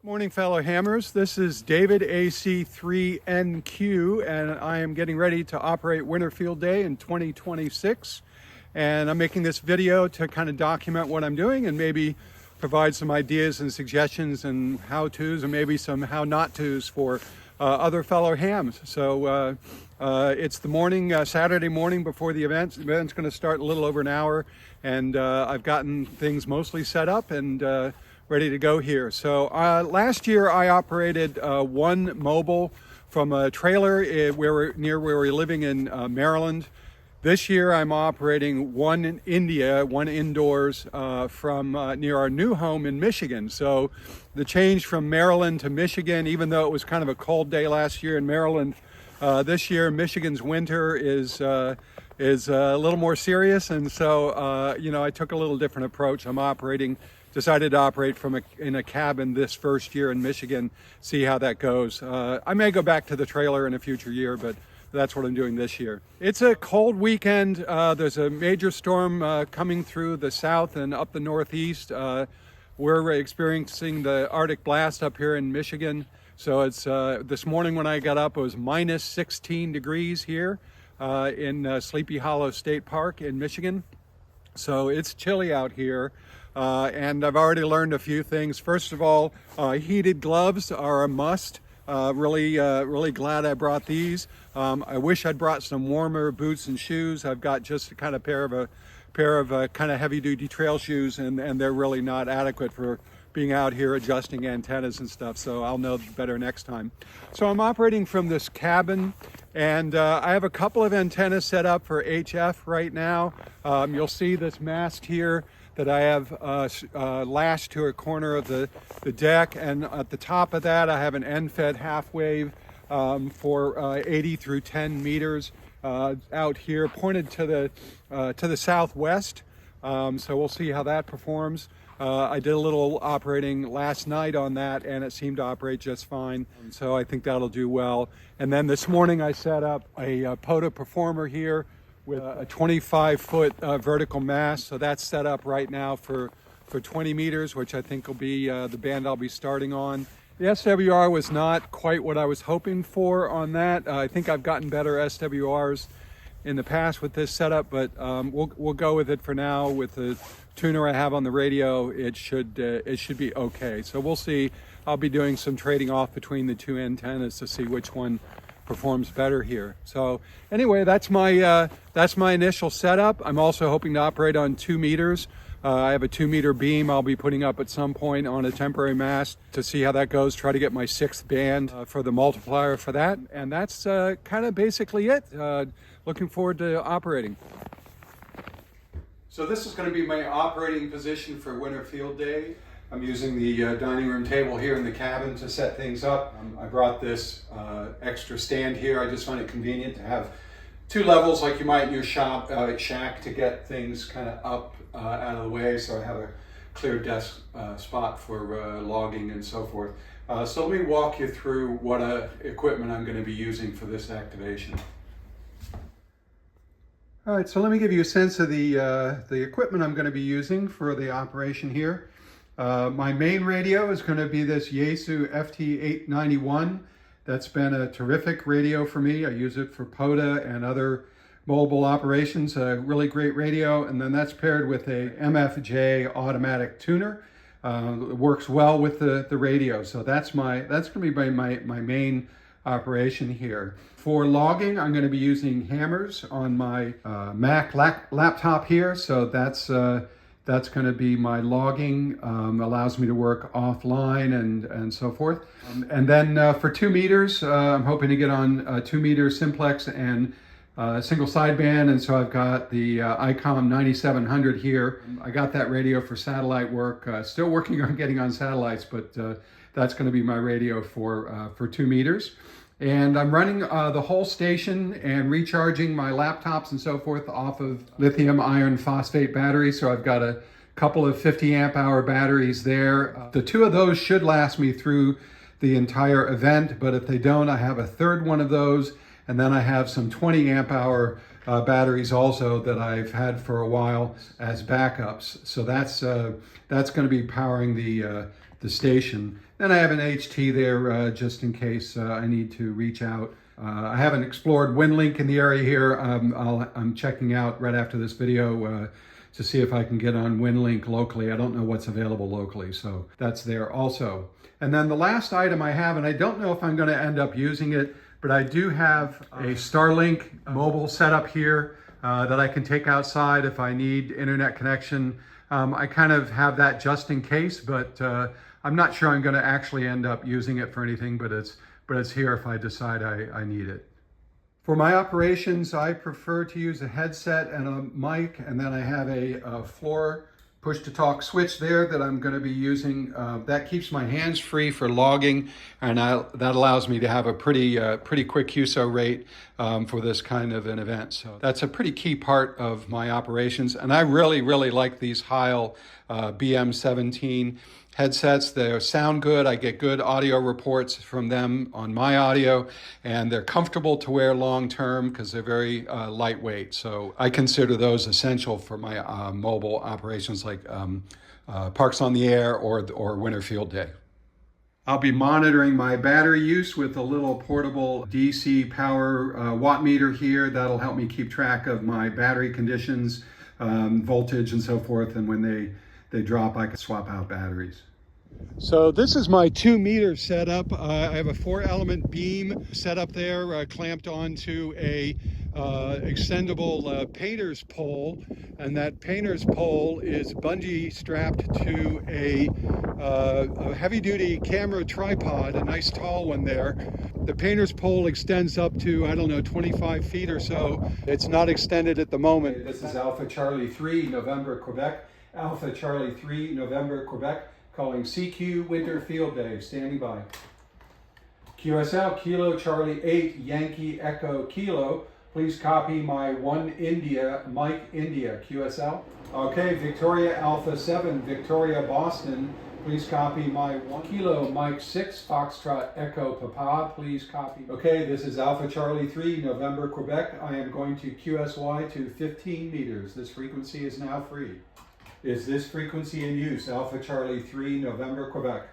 Morning, fellow hammers. This is David, AC3NQ, and I am getting ready to operate Winter Field Day in 2026. And I'm making this video to kind of document what I'm doing and maybe provide some ideas and suggestions and how-tos and maybe some how-not-tos for other fellow hams. So it's the morning, Saturday morning before the event. The event's going to start in a little over an hour, and I've gotten things mostly set up and ready to go here. So last year I operated one mobile from a trailer near where we're living in Maryland. This year I'm operating one in India, one indoors from near our new home in Michigan. So the change from Maryland to Michigan, even though it was kind of a cold day last year in Maryland, this year Michigan's winter is a little more serious, and so I took a little different approach. Decided to operate in a cabin this first year in Michigan, see how that goes. I may go back to the trailer in a future year, but that's what I'm doing this year. It's a cold weekend. There's a major storm coming through the south and up the northeast. We're experiencing the Arctic blast up here in Michigan. So it's this morning when I got up, it was minus 16 degrees here in Sleepy Hollow State Park in Michigan. So it's chilly out here. And I've already learned a few things. First of all, heated gloves are a must. Really glad I brought these. I wish I'd brought some warmer boots and shoes. I've got just a kind of pair of kind of heavy-duty trail shoes, and they're really not adequate for being out here adjusting antennas and stuff. So I'll know better next time. So I'm operating from this cabin, and I have a couple of antennas set up for HF right now. You'll see this mast here that I have lashed to a corner of the deck, and at the top of that I have an end-fed half wave for 80 through 10 meters out here, pointed to the southwest. So we'll see how that performs. I did a little operating last night on that, and it seemed to operate just fine. So I think that'll do well. And then this morning I set up a POTA Performer here with a 25-foot vertical mast. So that's set up right now for 20 meters, which I think will be the band I'll be starting on. The SWR was not quite what I was hoping for on that. I think I've gotten better SWRs in the past with this setup, but we'll go with it for now. With the tuner I have on the radio, it should be okay. So we'll see. I'll be doing some trading off between the two antennas to see which one performs better here. So anyway, that's my initial setup. I'm also hoping to operate on 2 meters. I have a 2-meter beam I'll be putting up at some point on a temporary mast to see how that goes, try to get my 6th band for the multiplier for that. And that's kind of basically it. Looking forward to operating. So this is going to be my operating position for Winter Field Day. I'm using the dining room table here in the cabin to set things up. I brought this extra stand here. I just find it convenient to have 2 levels like you might in your shack to get things kind of up out of the way, so I have a clear desk spot for logging and so forth. So let me walk you through what equipment I'm going to be using for this activation. All right, so let me give you a sense of the equipment I'm going to be using for the operation here. My main radio is going to be this Yaesu FT891. That's been a terrific radio for me. I use it for POTA and other mobile operations, a really great radio. And then that's paired with a MFJ automatic tuner. It works well with the radio. So that's going to be my main operation here. For logging, I'm going to be using hammers on my Mac laptop here. So that's going to be my logging, allows me to work offline and so forth. And then for 2 meters, I'm hoping to get on 2 meter simplex and single sideband, and so I've got the ICOM 9700 here. I got that radio for satellite work, still working on getting on satellites, but that's going to be my radio for 2 meters. And I'm running the whole station and recharging my laptops and so forth off of lithium iron phosphate batteries. So I've got a couple of 50 amp hour batteries there. The 2 of those should last me through the entire event, but if they don't, I have a 3rd one of those. And then I have some 20 amp hour batteries also that I've had for a while as backups. So that's going to be powering the the station. Then I have an HT there just in case I need to reach out. I haven't explored WinLink in the area here. I'm checking out right after this video to see if I can get on WinLink locally. I don't know what's available locally, so that's there also. And then the last item I have, and I don't know if I'm going to end up using it, but I do have a Starlink mobile setup here that I can take outside if I need internet connection. I kind of have that just in case, but I'm not sure I'm going to actually end up using it for anything, but it's here if I decide I need it. For my operations, I prefer to use a headset and a mic, and then I have a floor push-to-talk switch there that I'm going to be using. That keeps my hands free for logging, and that allows me to have a pretty quick QSO rate for this kind of an event. So that's a pretty key part of my operations, and I really like these Heil BM17 headsets. They sound good. I get good audio reports from them on my audio, and they're comfortable to wear long term because they're very lightweight. So I consider those essential for my mobile operations like Parks on the Air or Winter Field Day. I'll be monitoring my battery use with a little portable DC power watt meter here. That'll help me keep track of my battery conditions, voltage and so forth, and when they drop, I can swap out batteries. So this is my 2-meter setup. I have a 4-element beam set up there, clamped onto a extendable painter's pole, and that painter's pole is bungee strapped to a heavy-duty camera tripod, a nice tall one there. The painter's pole extends up to, I don't know, 25 feet or so. It's not extended at the moment. This is Alpha Charlie 3, November, Quebec. Alpha Charlie 3, November, Quebec, calling CQ Winter Field Day, standing by. QSL, Kilo Charlie 8, Yankee Echo Kilo, please copy my 1 India, Mike India, QSL. Okay, Victoria Alpha 7, Victoria Boston, please copy my 1 Kilo Mike 6, Foxtrot Echo Papa, please copy. Okay, this is Alpha Charlie 3, November, Quebec. I am going to QSY to 15 meters. This frequency is now free. Is this frequency in use? Alpha Charlie 3, November, Quebec.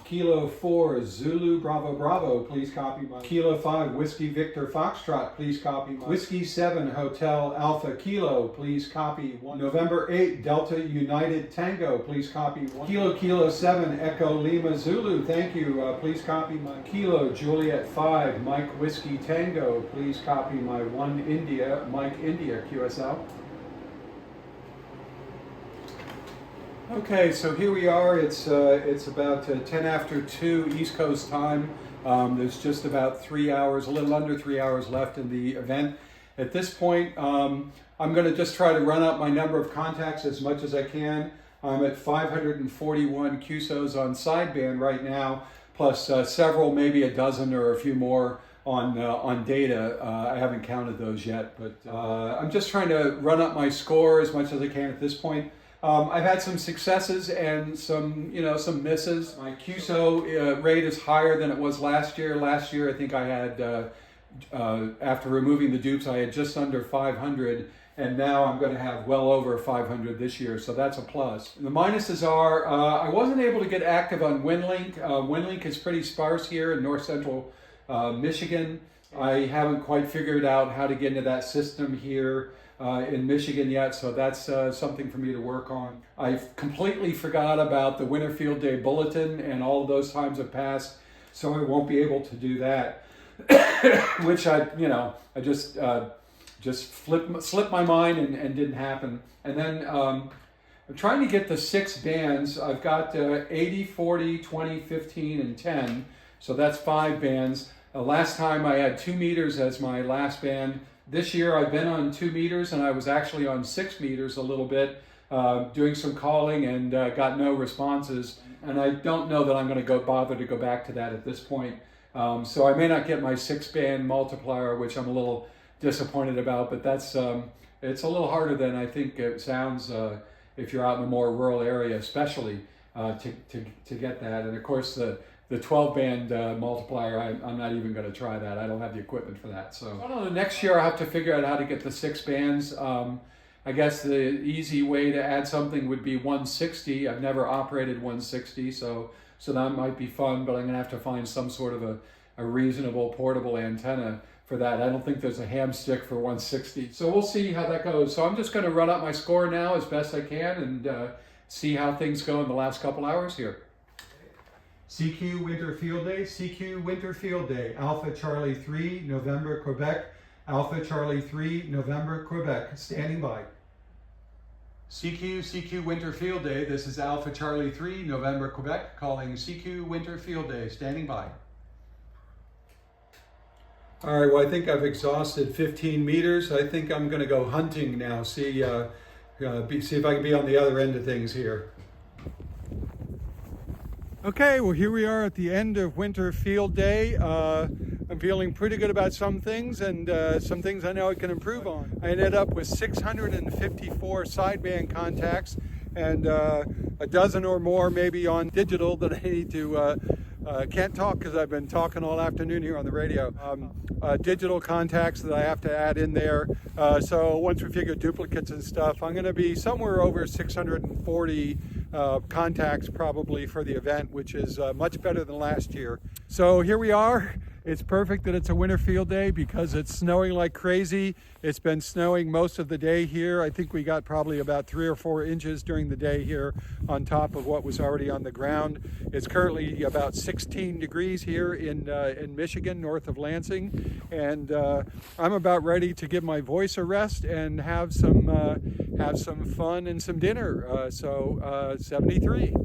Kilo 4, Zulu Bravo Bravo, please copy my. Kilo 5, Whiskey Victor Foxtrot, please copy my. Whiskey 7, Hotel Alpha Kilo, please copy 1. November 8, Delta United Tango, please copy 1. Kilo 7, Echo Lima Zulu, thank you, please copy my. Kilo Juliet 5, Mike Whiskey Tango, please copy my 1 India, Mike India, QSL. Okay, so here we are. It's about 10 after 2 East Coast time. There's just about 3 hours, a little under 3 hours left in the event. At this point, I'm going to just try to run up my number of contacts as much as I can. I'm at 541 QSOs on sideband right now, plus several, maybe a dozen or a few more on data. I haven't counted those yet, but I'm just trying to run up my score as much as I can at this point. I've had some successes and some misses. My QSO rate is higher than it was last year. Last year, I think I had, after removing the dupes, I had just under 500, and now I'm going to have well over 500 this year, so that's a plus. And the minuses are, I wasn't able to get active on WinLink. WinLink is pretty sparse here in north central Michigan. I haven't quite figured out how to get into that system here in Michigan yet, so that's something for me to work on. I've completely forgot about the Winter Field Day Bulletin, and all of those times have passed, so I won't be able to do that. Which I just slipped my mind and didn't happen. And then I'm trying to get the 6 bands. I've got 80, 40, 20, 15, and 10, so that's 5 bands. Last time I had 2 meters as my last band. This year I've been on 2 meters, and I was actually on 6 meters a little bit, doing some calling, and got no responses. And I don't know that I'm going to bother to go back to that at this point. So I may not get my 6-band multiplier, which I'm a little disappointed about, but that's it's a little harder than I think it sounds if you're out in a more rural area, especially to get that. And of course the 12-band multiplier, I'm not even going to try that. I don't have the equipment for that. So I don't know, next year I'll have to figure out how to get the 6 bands. I guess the easy way to add something would be 160. I've never operated 160, so So that might be fun, but I'm gonna have to find some sort of a reasonable portable antenna for that. I don't think there's a ham stick for 160. So we'll see how that goes. So I'm just gonna run up my score now as best I can and see how things go in the last couple hours here. CQ Winter Field Day, CQ Winter Field Day, Alpha Charlie 3, November, Quebec, Alpha Charlie 3, November, Quebec, standing by. CQ Winter Field Day, this is Alpha Charlie 3, November, Quebec, calling CQ Winter Field Day, standing by. All right, well, I think I've exhausted 15 meters. I think I'm gonna go hunting now, see if I can be on the other end of things here. Okay, well, here we are at the end of Winter Field Day. I'm feeling pretty good about some things and some things I know I can improve on. I ended up with 654 sideband contacts and a dozen or more maybe on digital that I need to, can't talk because I've been talking all afternoon here on the radio. Digital contacts that I have to add in there. So once we figure duplicates and stuff, I'm gonna be somewhere over 640 contacts probably for the event, which is much better than last year. So here we are. It's perfect that it's a winter field day because it's snowing like crazy. It's been snowing most of the day here. I think we got probably about 3 or 4 inches during the day here on top of what was already on the ground. It's currently about 16 degrees here in Michigan, north of Lansing. And I'm about ready to give my voice a rest and have some fun and some dinner. 73.